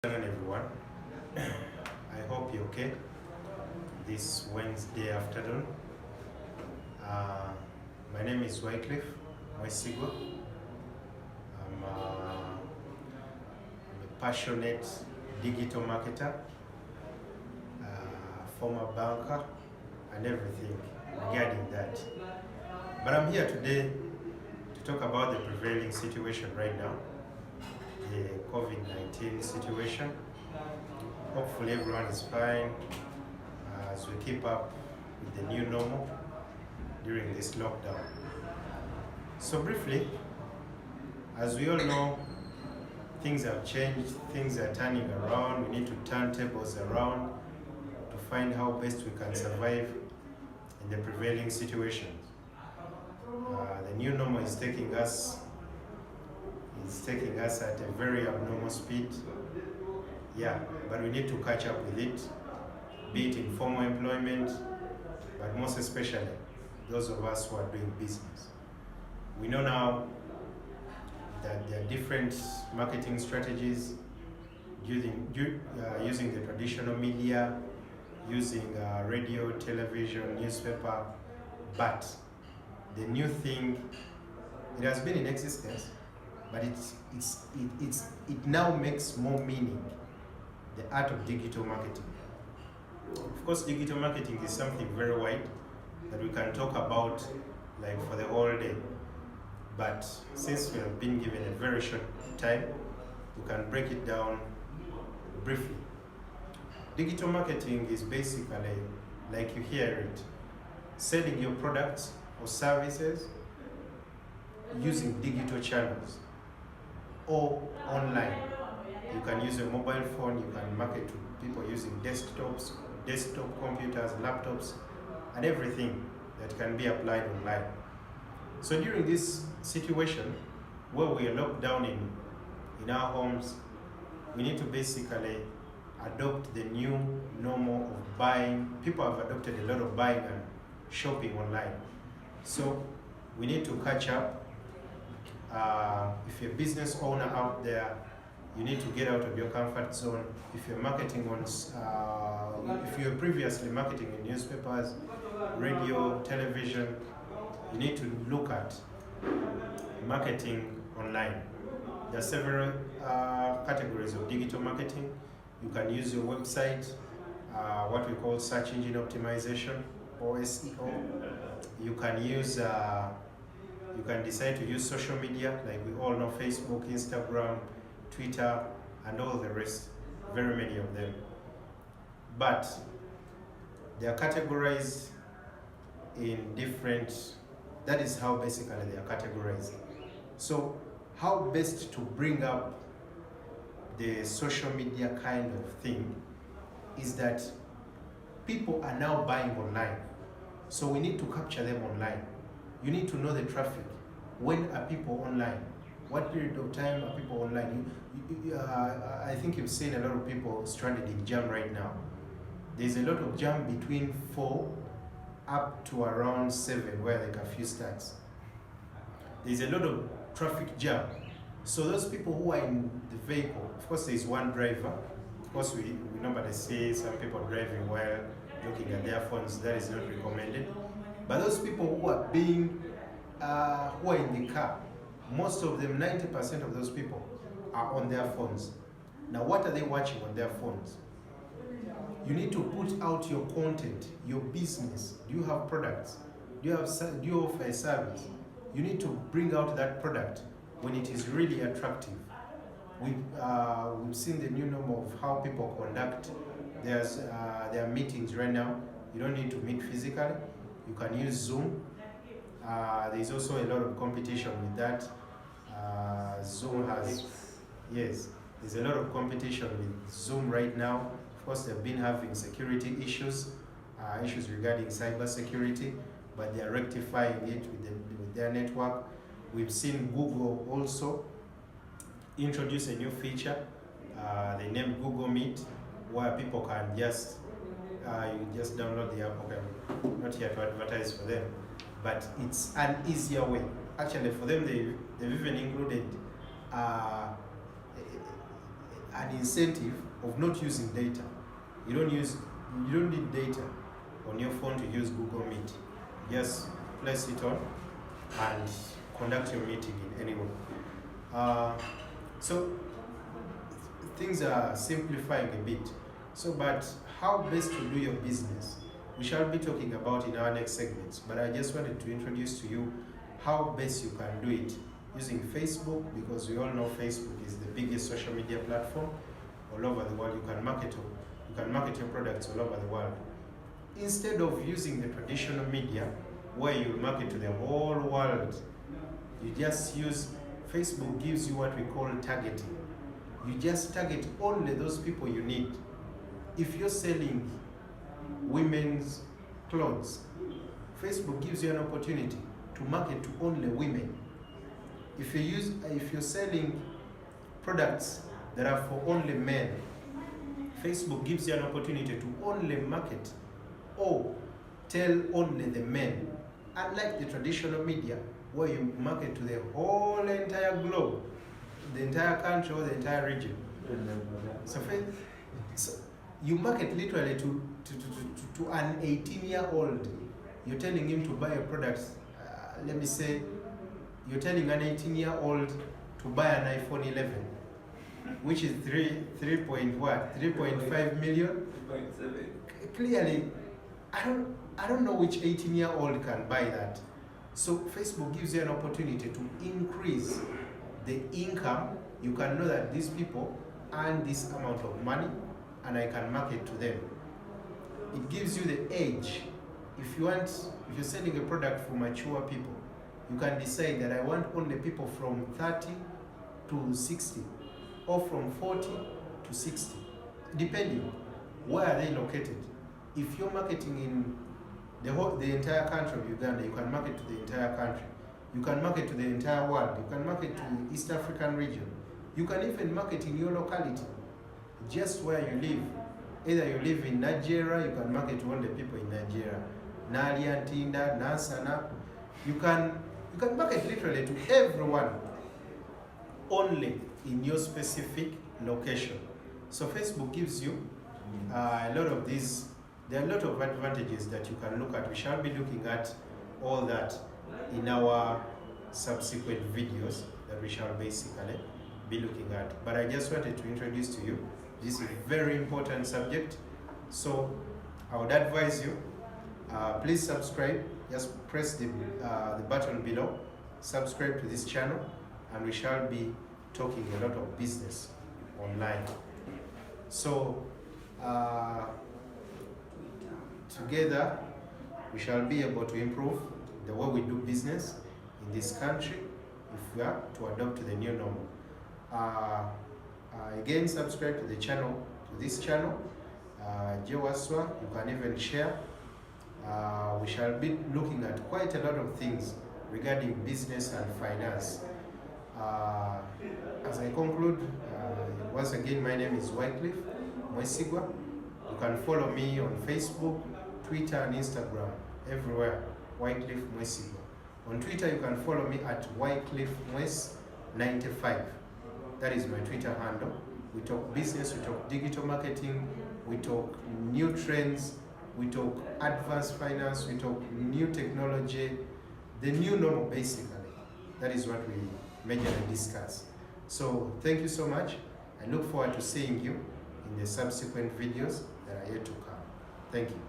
Afternoon, everyone. I hope you're okay this Wednesday afternoon. Uh, my name is Wycliffe Mwesigwa. I'm a passionate digital marketer, former banker, and everything regarding that. But I'm here today to talk about the prevailing situation right now, the COVID-19 situation. Hopefully everyone is fine as we keep up with the new normal during this lockdown. So briefly, as we all know, things have changed, things are turning around. We need to turn tables around to find how best we can survive in the prevailing situation. The new normal is taking us at a very abnormal speed. Yeah, but we need to catch up with it, be it in formal employment, but most especially those of us who are doing business. We know now that there are different marketing strategies using the traditional media, using radio, television, newspaper, but the new thing, it has been in existence, but it now makes more meaning, the art of digital marketing. Of course, digital marketing is something very wide that we can talk about like for the whole day. But since we have been given a very short time, we can break it down briefly. Digital marketing is basically, like you hear it, selling your products or services using digital channels or online. You can use a mobile phone, you can market to people using desktops, desktop computers, laptops, and everything that can be applied online. So during this situation where we are locked down in our homes, we need to basically adopt the new normal of buying. People have adopted a lot of buying and shopping online. So we need to catch up. If you're a business owner out there, you need to get out of your comfort zone. If you're marketing if you're previously marketing in newspapers, radio, television, you need to look at marketing online. There are several categories of digital marketing. You can use your website, what we call search engine optimization or SEO. You can decide to use social media, like we all know, Facebook, Instagram, Twitter, and all the rest, very many of them. But they are categorized in different, that is how basically they are categorized. So how best to bring up the social media kind of thing is that people are now buying online. So we need to capture them online. You need to know the traffic. When are people online? What period of time are people online? I think you've seen a lot of people stranded in jam right now. There's a lot of jam between 4 up to around 7 where the curfew starts. There's a lot of traffic jam. So those people who are in the vehicle, of course there's one driver. Of course we normally see some people driving while looking at their phones. That is not recommended. But those people who are who are in the car, most of them, 90% of those people are on their phones. Now what are they watching on their phones? You need to put out your content, your business. Do you have products? Do you offer a service? You need to bring out that product when it is really attractive. We've seen the new normal of how people conduct their meetings right now. You don't need to meet physically. You can use Zoom. There's also a lot of competition with that. Zoom has, yes, there's a lot of competition with Zoom right now. Of course, they've been having security issues regarding cyber security, but they are rectifying it with their network. We've seen Google also introduce a new feature. They named Google Meet, where people can just download the app. Okay, I'm not here to advertise for them, but it's an easier way. Actually, for them, they've even included an incentive of not using data. You don't need data on your phone to use Google Meet. Just place it on and conduct your meeting in any way. So things are simplifying a bit. So, but how best to do your business? We shall be talking about in our next segments, but I just wanted to introduce to you how best you can do it using Facebook, because we all know Facebook is the biggest social media platform all over the world. You can market your products all over the world. Instead of using the traditional media where you market to the whole world, you just use Facebook. Gives you what we call targeting. You just target only those people you need. If you're selling women's clothes, Facebook gives you an opportunity to market to only women. If you're selling products that are for only men, Facebook gives you an opportunity to only market or tell only the men. Unlike the traditional media where you market to the whole entire globe, the entire country or the entire region. So you market literally to an 18-year-old. You're telling him to buy a product. Let me say, you're telling an 18-year-old to buy an iPhone 11, which is 3.5 million. 3.7. Clearly, I don't know which 18-year-old can buy that. So Facebook gives you an opportunity to increase the income. You can know that these people earn this amount of money, and I can market to them. It gives you the age. If you're selling a product for mature people, you can decide that I want only people from 30 to 60, or from 40 to 60, depending where are they located. If you're marketing in the entire country of Uganda, you can market to the entire country. You can market to the entire world. You can market to the East African region. You can even market in your locality, just where you live. Either you live in Nigeria, you can market to all the people in Nigeria. Nalia, Tinda, Nansana. You can market literally to everyone, only in your specific location. So Facebook gives you a lot of these. There are a lot of advantages that you can look at. We shall be looking at all that in our subsequent videos that we shall basically be looking at. But I just wanted to introduce to you, this is a very important subject. So I would advise you, please subscribe. Just press the button below, subscribe to this channel, and we shall be talking a lot of business online. So together we shall be able to improve the way we do business in this country if we are to adopt to the new normal. Again, subscribe to the channel, to this channel. Jewaswa, you can even share. We shall be looking at quite a lot of things regarding business and finance. As I conclude, once again, my name is Wycliffe Mwesigwa. You can follow me on Facebook, Twitter, and Instagram, everywhere, Wycliffe Mwesigwa. On Twitter, you can follow me at Wycliffe Mwesigwa95. That is my Twitter handle. We talk business, we talk digital marketing, we talk new trends, we talk advanced finance, we talk new technology, the new normal basically. That is what we majorly discuss. So thank you so much. I look forward to seeing you in the subsequent videos that are yet to come. Thank you.